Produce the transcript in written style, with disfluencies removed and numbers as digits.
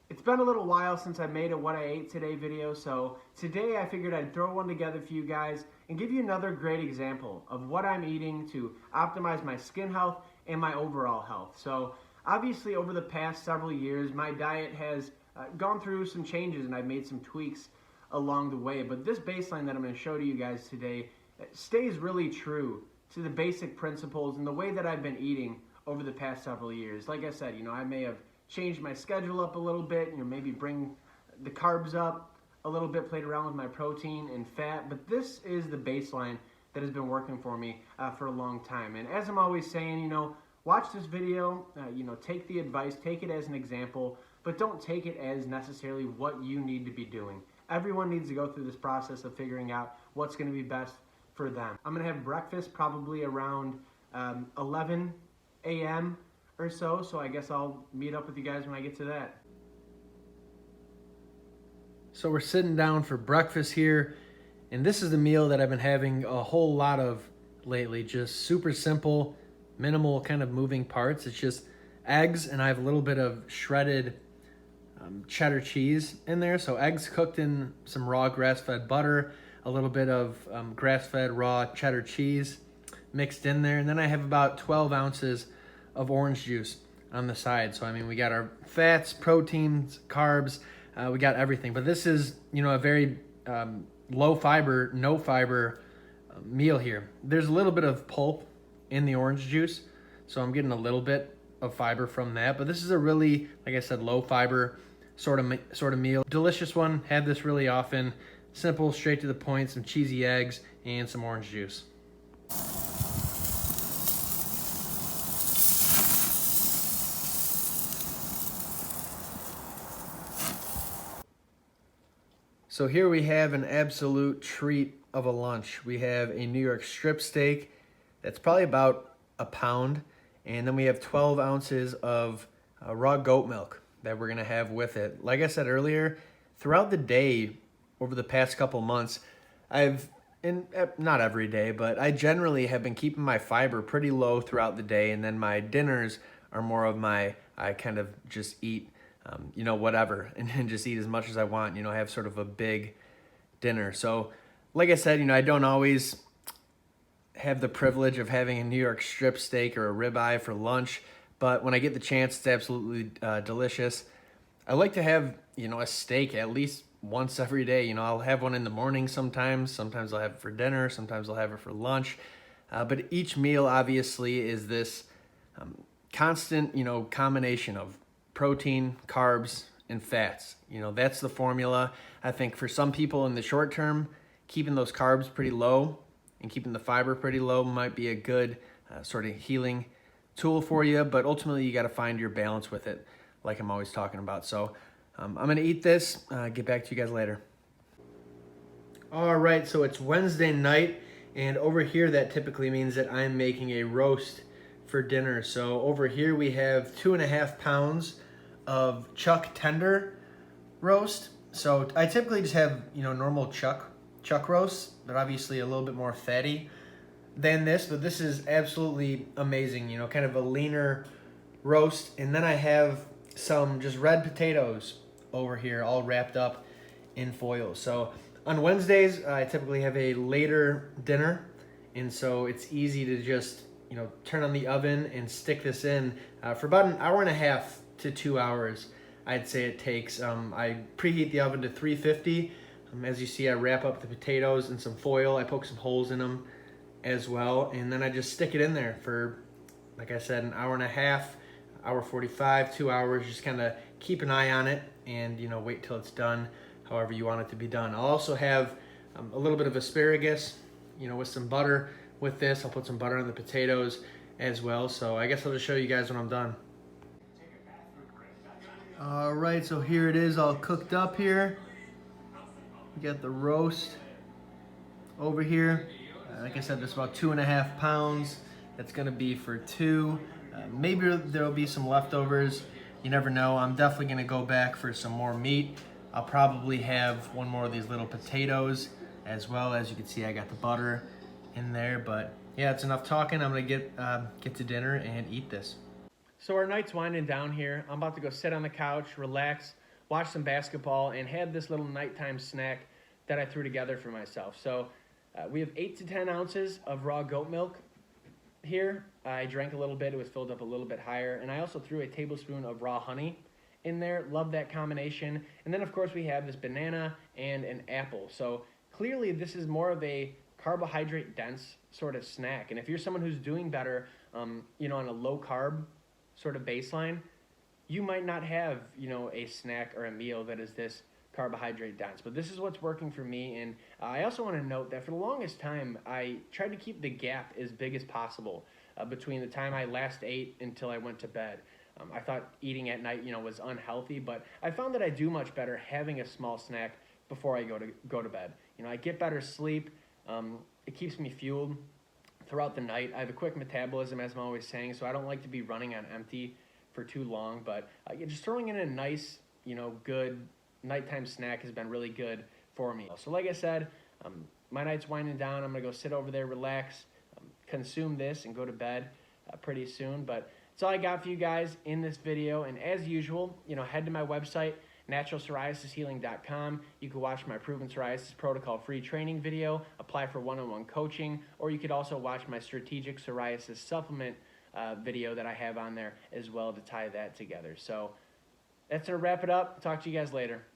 It's been a little while since I made a what I ate today video, so today I figured I'd throw one together for you guys and give you another great example of what I'm eating to optimize my skin health and my overall health. So obviously over the past several years my diet has gone through some changes and I've made some tweaks along the way, but this baseline that I'm going to show to you guys today stays really true to the basic principles and the way that I've been eating over the past several years. Like I said, I may have changed my schedule up a little bit, maybe bring the carbs up a little bit, played around with my protein and fat, but this is the baseline that has been working for me for a long time. And as I'm always saying, watch this video, take the advice, take it as an example, but don't take it as necessarily what you need to be doing. Everyone needs to go through this process of figuring out what's going to be best for them. I'm going to have breakfast probably around 11 a.m. or so I guess I'll meet up with you guys when I get to that. So we're sitting down for breakfast here, and this is the meal that I've been having a whole lot of lately. Just super simple, minimal kind of moving parts. It's just eggs, and I have a little bit of shredded cheddar cheese in there. So eggs cooked in some raw grass-fed butter, a little bit of grass-fed raw cheddar cheese mixed in there, and then I have about 12 ounces of orange juice on the side. So we got our fats, proteins, carbs, we got everything. But this is a very low fiber, no fiber meal here. There's a little bit of pulp in the orange juice, so I'm getting a little bit of fiber from that. But this is a really, like I said, low fiber sort of meal. Delicious one. Have this really often. Simple, straight to the point. Some cheesy eggs and some orange juice. So here we have an absolute treat of a lunch. We have a New York strip steak that's probably about a pound, and then we have 12 ounces of raw goat milk that we're gonna have with it. Like I said earlier, throughout the day over the past couple months, not every day, but I generally have been keeping my fiber pretty low throughout the day, and then my dinners are more of I kind of just eat whatever, and just eat as much as I want. I have sort of a big dinner. So like I said, I don't always have the privilege of having a New York strip steak or a ribeye for lunch, but when I get the chance, it's absolutely delicious. I like to have, a steak at least once every day. I'll have one in the morning sometimes I'll have it for dinner, sometimes I'll have it for lunch. But each meal obviously is this constant, combination of protein, carbs, and fats. That's the formula. I think for some people in the short term, keeping those carbs pretty low and keeping the fiber pretty low might be a good sort of healing tool for you, but ultimately you got to find your balance with it, like I'm always talking about. So I'm going to eat this, get back to you guys later. All right, so it's Wednesday night, and over here that typically means that I'm making a roast for dinner. So over here we have 2.5 pounds of chuck tender roast. So I typically just have normal chuck roast, but obviously a little bit more fatty than this, but this is absolutely amazing, kind of a leaner roast. And then I have some just red potatoes over here all wrapped up in foil. So on Wednesdays I typically have a later dinner, and so it's easy to just turn on the oven and stick this in for about an hour and a half to 2 hours, I'd say it takes. I preheat the oven to 350. As you see, I wrap up the potatoes in some foil. I poke some holes in them as well, and then I just stick it in there for, like I said, an hour and a half, hour 45, 2 hours. Just kind of keep an eye on it and wait till it's done however you want it to be done. I'll also have a little bit of asparagus, with some butter with this. I'll put some butter on the potatoes as well. So I guess I'll just show you guys when I'm done. All right, so here it is all cooked up here. We got the roast over here. Like I said, there's about 2.5 pounds. That's gonna be for two. Maybe there'll be some leftovers. You never know. I'm definitely gonna go back for some more meat. I'll probably have one more of these little potatoes as well. As you can see, I got the butter in there, but yeah, it's enough talking. I'm gonna get to dinner and eat this. So our night's winding down here. I'm about to go sit on the couch, relax, watched some basketball, and had this little nighttime snack that I threw together for myself. So we have 8 to 10 ounces of raw goat milk here. I drank a little bit, it was filled up a little bit higher, and I also threw a tablespoon of raw honey in there. Love that combination. And then of course we have this banana and an apple. So clearly this is more of a carbohydrate dense sort of snack. And if you're someone who's doing better, you know, on a low carb sort of baseline, you might not have, you know, a snack or a meal that is this carbohydrate dense. But this is what's working for me. And I also want to note that for the longest time, I tried to keep the gap as big as possible between the time I last ate until I went to bed. I thought eating at night, you know, was unhealthy, but I found that I do much better having a small snack before I go to bed. You know, I get better sleep. It keeps me fueled throughout the night. I have a quick metabolism, as I'm always saying, so I don't like to be running on empty for too long. But just throwing in a nice, you know, good nighttime snack has been really good for me. So like I said, my night's winding down. I'm gonna go sit over there, relax, consume this, and go to bed pretty soon. But that's all I got for you guys in this video. And as usual, you know, head to my website, naturalpsoriasishealing.com. You can watch my Proven Psoriasis Protocol free training video, apply for one-on-one coaching, or you could also watch my Strategic Psoriasis Supplement video that I have on there as well to tie that together. So that's going to wrap it up. Talk to you guys later.